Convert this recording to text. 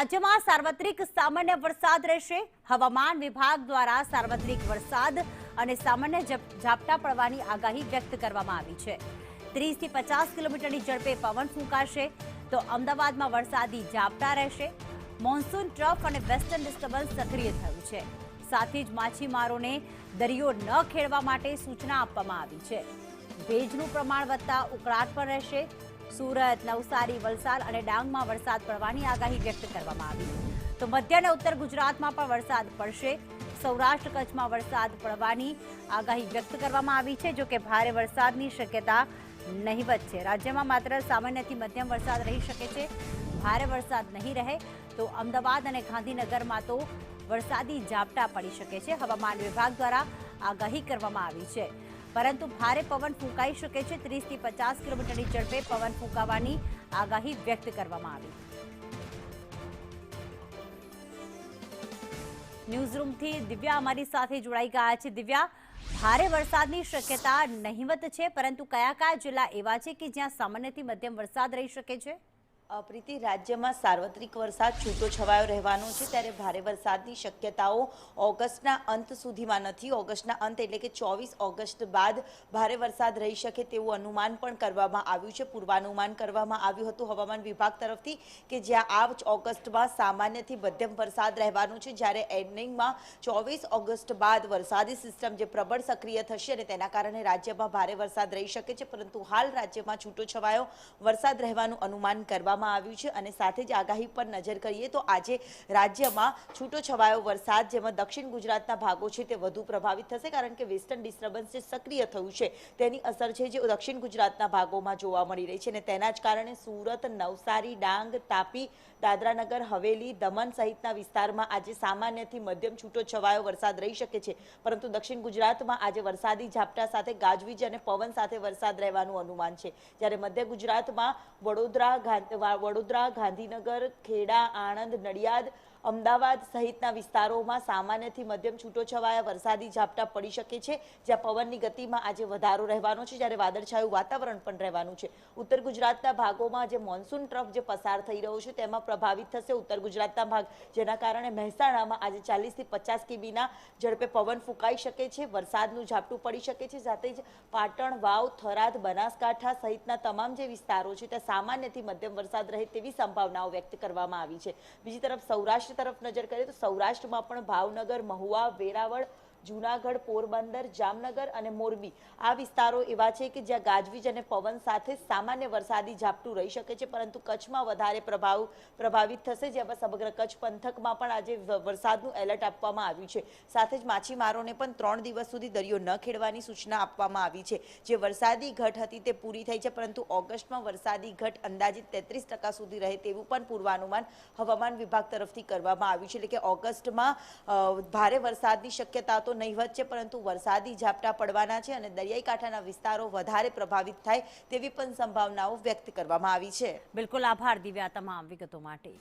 રાજ્યમાં સાર્વત્રિક સામાન્ય વરસાદ રહેશે। હવામાન વિભાગ દ્વારા સાર્વત્રિક વરસાદ અને સામાન્ય ઝાપટા પડવાની આગાહી વ્યક્ત કરવામાં આવી છે। 30 થી 50 કિલોમીટરની ઝડપે પવન ફૂંકાશે તો અમદાવાદમાં વરસાદી ઝાપટા રહેશે। મોન્સૂન ટ્રફ અને વેસ્ટર્ન ડિસ્ટર્બન્સ સક્રિય થયું છે, સાથે જ માછીમારોને દરિયો ન ખેડવા માટે સૂચના આપવામાં આવી છે। ભેજનું પ્રમાણ વધતા ઉકળાટ પર રહેશે। સુરત, નવસારી, વલસાડ અને ડાંગમાં વરસાદ પડવાની આગાહી વ્યક્ત કરવામાં આવી તો મધ્ય અને ઉત્તર ગુજરાતમાં પણ વરસાદ પડશે। સૌરાષ્ટ્ર કચ્છમાં વરસાદ પડવાની આગાહી વ્યક્ત કરવામાં આવી છે, જો કે ભારે વરસાદની શક્યતા નહીવત છે। રાજ્યમાં માત્ર સામાન્યથી મધ્યમ વરસાદ રહી શકે છે। ભારે વરસાદ નહીં રહે તો અમદાવાદ અને ગાંધીનગરમાં તો વરસાદી ઝાપટા પડી શકે છે। હવામાન વિભાગ દ્વારા આગાહી કરવામાં આવી છે, પરંતુ ભારે પવન ફૂંકાઈ શકે છે। 30 થી 50 કિલોમીટરની ઝડપે પવન ફૂંકાવાની આગાહી વ્યક્ત કરવામાં આવી। ન્યૂઝરૂમથી દિવ્યા અમારી સાથે જોડાઈ ગયા છે। દિવ્યા, ભારે વરસાદની શક્યતા નહીવત છે, પરંતુ કયા કયા જિલ્લા એવા છે કે જ્યાં સામાન્યથી મધ્યમ વરસાદ રહી શકે છે? પ્રીતિ, રાજ્યમાં સાર્વત્રિક વરસાદ છૂટો છવાયો રહેવાનો છે, ત્યારે ભારે વરસાદની શક્યતાઓ ઓગસ્ટના અંત સુધીમાં નથી। ઓગસ્ટના અંત એટલે કે 24 ઓગસ્ટ બાદ ભારે વરસાદ રહી શકે તેવું અનુમાન પણ કરવામાં આવ્યું છે। પૂર્વાનુમાન કરવામાં આવ્યું હતું હવામાન વિભાગ તરફથી કે જ્યાં આ ઓગસ્ટમાં સામાન્યથી મધ્યમ વરસાદ રહેવાનો છે, જ્યારે એન્ડિંગમાં 24 ઓગસ્ટ બાદ વરસાદી સિસ્ટમ જે પ્રબળ સક્રિય થશે અને તેના કારણે રાજ્યમાં ભારે વરસાદ રહી શકે છે, પરંતુ હાલ રાજ્યમાં છૂટો છવાયો વરસાદ રહેવાનું અનુમાન કરવામાં આવ્યું છે। અને સાથે જ આગાહી પર નજર કરીએ તો આજે રાજ્યમાં છૂટો છવાયો વરસાદ, જેમાં દક્ષિણ ગુજરાતના ભાગો છે તે વધુ પ્રભાવિત થશે, કારણ કે વેસ્ટર્ન ડિસ્ટર્બન્સ જે સક્રિય થયું છે તેની અસર છે જે દક્ષિણ ગુજરાતના ભાગોમાં જોવા મળી રહી છે, અને તેના જ કારણે સુરત, નવસારી, ડાંગ, તાપી, દાદરાનગર હવેલી, દમણ સહિતના વિસ્તારમાં આજે સામાન્યથી મધ્યમ છૂટો છવાયો વરસાદ રહી શકે છે, પરંતુ દક્ષિણ ગુજરાતમાં આજે વરસાદી ઝાપટા સાથે ગાજવીજ અને પવન સાથે વરસાદ રહેવાનું અનુમાન છે। જ્યારે મધ્ય ગુજરાતમાં વડોદરા, ગાંધીનગર, ખેડા, આણંદ, નડિયાદ, અમદાવાદ સહિતના વિસ્તારોમાં સામાન્યથી મધ્યમ છૂટો છવાયા વરસાદી ઝાપટા પડી શકે છે, જ્યાં પવનની ગતિમાં આજે વધારો રહેવાનો છે, જ્યારે વાદળછાયું વાતાવરણ પણ રહેવાનું છે। ઉત્તર ગુજરાતના ભાગોમાં જે મોન્સૂન ટ્રફ જે પસાર થઈ રહ્યો છે તેમાં પ્રભાવિત થશે ઉત્તર ગુજરાતના ભાગ, જેના કારણે મહેસાણામાં આજે 40 થી 50 કિમીના ઝડપે પવન ફૂંકાઈ શકે છે, વરસાદનું ઝાપટું પડી શકે છે। સાથે જ પાટણ, વાવ, થરાદ, બનાસકાંઠા સહિતના તમામ જે વિસ્તારો છે ત્યાં સામાન્યથી મધ્યમ વરસાદ રહે તેવી સંભાવનાઓ વ્યક્ત કરવામાં આવી છે। બીજી તરફ સૌરાષ્ટ્ર તરફ નજર કરીએ તો સૌરાષ્ટ્રમાં પણ ભાવનગર, મહુવા, વેરાવળ, જૂનાગઢ, પોરબંદર, જામનગર અને મોરબી આ વિસ્તારો એવા છે કે જ્યાં ગાજવીજ અને પવન સાથે સામાન્ય વરસાદી ઝાપટું રહી શકે છે, પરંતુ કચ્છમાં વધારે પ્રભાવિત થશે, જેમાં સમગ્ર કચ્છ પંથકમાં પણ આજે વરસાદનું એલર્ટ આપવામાં આવ્યું છે। સાથે જ માછીમારોને પણ 3 દિવસ સુધી દરિયો ન ખેડવાની સૂચના આપવામાં આવી છે। જે વરસાદી ઘટ હતી તે પૂરી થઈ છે, પરંતુ ઓગસ્ટમાં વરસાદી ઘટ અંદાજિત 33% સુધી રહે તેવું પણ પૂર્વાનુમાન હવામાન વિભાગ તરફથી કરવામાં આવ્યું છે। એટલે કે ઓગસ્ટમાં ભારે વરસાદની શક્યતા તો નહીવત છે, પરંતુ વરસાદી ઝાપટા પડવાના છે અને દરિયાઈ કાંઠાના વિસ્તારો વધારે પ્રભાવિત થાય તેવી પણ સંભાવનાઓ વ્યક્ત કરવામાં આવી છે। બિલકુલ, આભાર દિવ્યા તમામ વિગતો માટે।